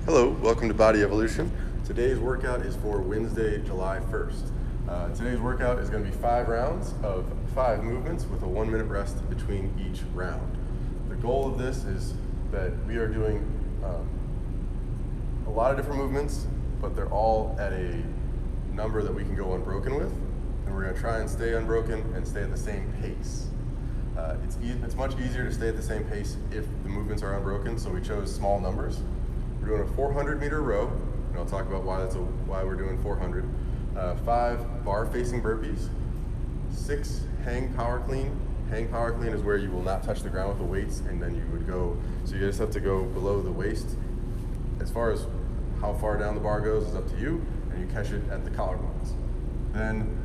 Hello, welcome to Body Evolution. Today's workout is for Wednesday, July 1st. Today's workout is going to be 5 rounds of 5 movements with a 1-minute rest between each round. The goal of this is that we are doing a lot of different movements, but they're all at a number that we can go unbroken with, and we're going to try and stay unbroken and stay at the same pace. It's much easier to stay at the same pace if the movements are unbroken, so we chose small numbers. We're doing a 400-meter row, and I'll talk about why we're doing 400. 5 bar-facing burpees, 6 hang power clean. Hang power clean is where you will not touch the ground with the weights, and then you would go, so you just have to go below the waist. As far as how far down the bar goes is up to you, and you catch it at the collarbones. Then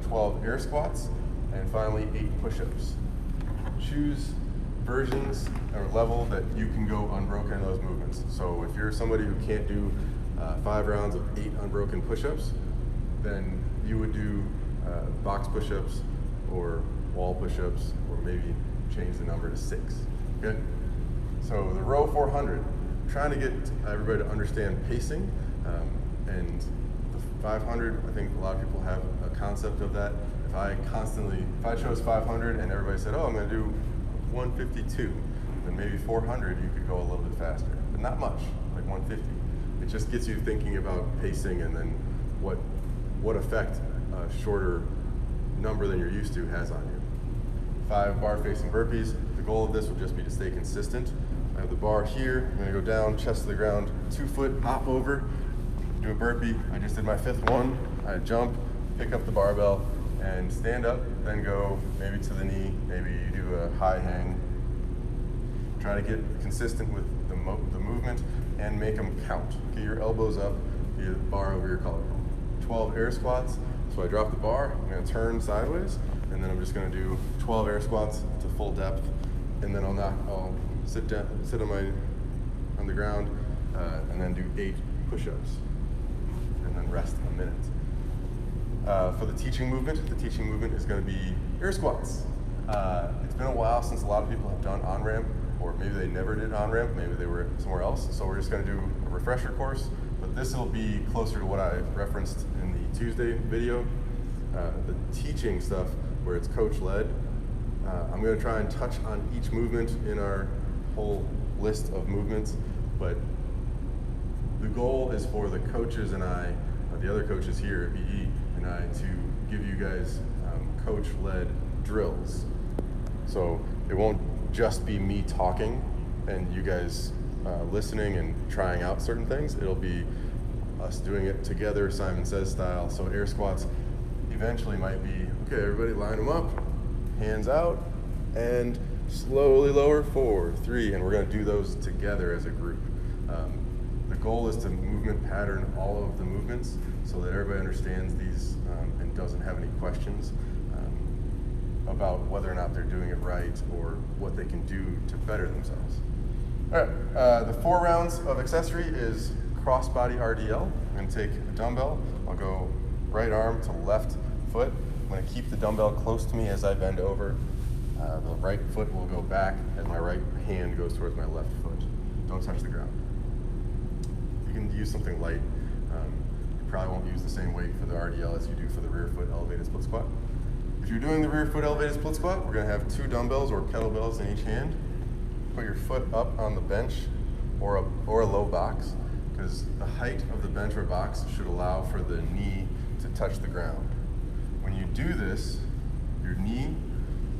12 air squats, and finally 8 push-ups. Choose versions or level that you can go unbroken in those movements. So if you're somebody who can't do 5 rounds of 8 unbroken push-ups, then you would do box push-ups or wall push-ups, or maybe change the number to 6. Good? So the row 400, trying to get everybody to understand pacing, and the 500, I think a lot of people have a concept of that. If I chose 500 and everybody said, oh, I'm going to do 152, then maybe 400 you could go a little bit faster, but not much, like 150. It just gets you thinking about pacing and then what effect a shorter number than you're used to has on you. 5 bar-facing burpees. The goal of this will just be to stay consistent. I have the bar here. I'm going to go down, chest to the ground, 2-foot, hop over, do a burpee. I just did my 5th one. I jump, pick up the barbell, and stand up, then go maybe to the knee, maybe you do a high hang. Try to get consistent with the movement and make them count. Get your elbows up, get the bar over your collarbone. 12 air squats. So I drop the bar, I'm gonna turn sideways, and then I'm just gonna do 12 air squats to full depth, and then I'll sit on the ground, and then do 8 push-ups, and then rest a minute. For the teaching movement is going to be air squats. It's been a while since a lot of people have done on-ramp, or maybe they never did on-ramp, maybe they were somewhere else, so we're just going to do a refresher course, but this will be closer to what I referenced in the Tuesday video. The teaching stuff, where it's coach-led, I'm going to try and touch on each movement in our whole list of movements, but the goal is for the coaches and I, the other coaches here at BE, and I, to give you guys coach-led drills. So it won't just be me talking and you guys listening and trying out certain things. It'll be us doing it together, Simon Says style. So air squats eventually might be, okay, everybody line them up, hands out, and slowly lower, 4, 3, and we're gonna do those together as a group. The goal is to movement pattern all of the movements so that everybody understands these and doesn't have any questions about whether or not they're doing it right or what they can do to better themselves. All right, the 4 rounds of accessory is cross-body RDL. I'm gonna take a dumbbell, I'll go right arm to left foot. I'm gonna keep the dumbbell close to me as I bend over. The right foot will go back as my right hand goes towards my left foot. Don't touch the ground. You can use something light. You probably won't use the same weight for the RDL as you do for the rear foot elevated split squat. If you're doing the rear foot elevated split squat, we're gonna have 2 dumbbells or kettlebells in each hand. Put your foot up on the bench or a low box, because the height of the bench or box should allow for the knee to touch the ground. When you do this, your knee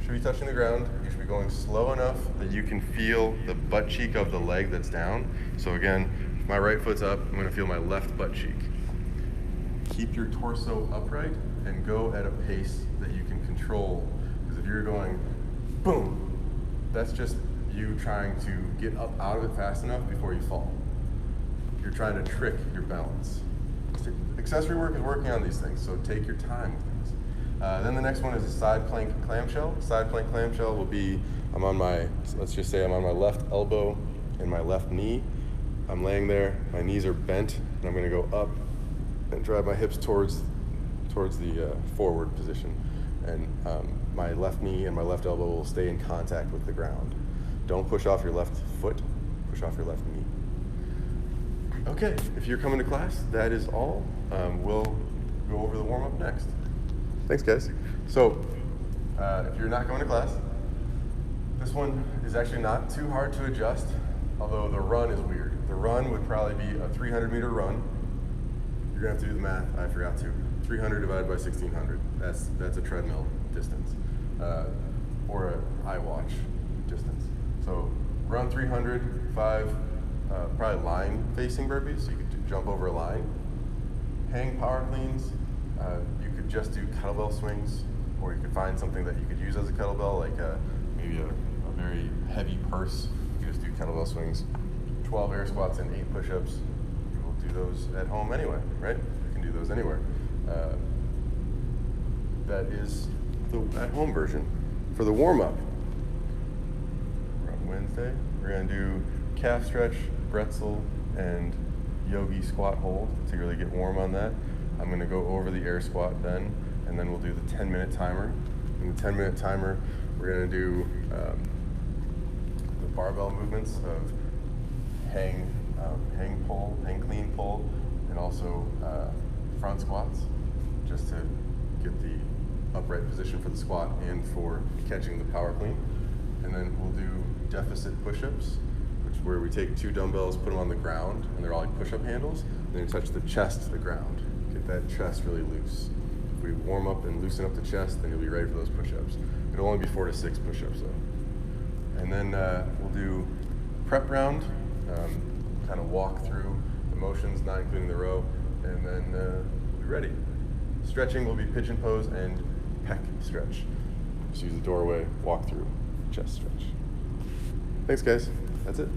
should be touching the ground. You should be going slow enough that you can feel the butt cheek of the leg that's down. So again, if my right foot's up, I'm gonna feel my left butt cheek. Keep your torso upright and go at a pace that you can control. Because if you're going boom, that's just you trying to get up out of it fast enough before you fall. You're trying to trick your balance. Accessory work is working on these things, so take your time with things. Then the next one is a side plank clamshell. Side plank clamshell will be, let's just say I'm on my left elbow and my left knee. I'm laying there, my knees are bent, and I'm gonna go up and drive my hips towards the forward position. And my left knee and my left elbow will stay in contact with the ground. Don't push off your left foot, push off your left knee. Okay, if you're coming to class, that is all. We'll go over the warm-up next. Thanks, guys. So, if you're not going to class, this one is actually not too hard to adjust, although the run is weird. The run would probably be a 300-meter run. You're gonna have to do the math, I forgot to. 300 divided by 1600, that's a treadmill distance, or an iWatch distance. So run 300, 5 probably line-facing burpees, so you could jump over a line. Hang power cleans, you could just do kettlebell swings, or you could find something that you could use as a kettlebell, like maybe a very heavy purse. You could just do kettlebell swings. 12 air squats and 8 push-ups. We'll do those at home anyway, right? You can do those anywhere. That is the at-home version. For the warm-up, on Wednesday, we're gonna do calf stretch, bretzel, and yogi squat hold to really get warm on that. I'm gonna go over the air squat then, and then we'll do the 10-minute timer. In the 10-minute timer, we're gonna do the barbell movements of hang pull, hang clean pull, and also front squats, just to get the upright position for the squat and for catching the power clean. And then we'll do deficit push-ups, which where we take 2 dumbbells, put them on the ground, and they're all like push-up handles, and then you touch the chest to the ground. Get that chest really loose. If we warm up and loosen up the chest, then you'll be ready for those push-ups. It'll only be 4 to 6 push-ups though. And then we'll do prep round, kind of walk through the motions, not including the row, and then we'll be ready. Stretching will be pigeon pose and pec stretch. Just use the doorway, walk through, chest stretch. Thanks guys, that's it.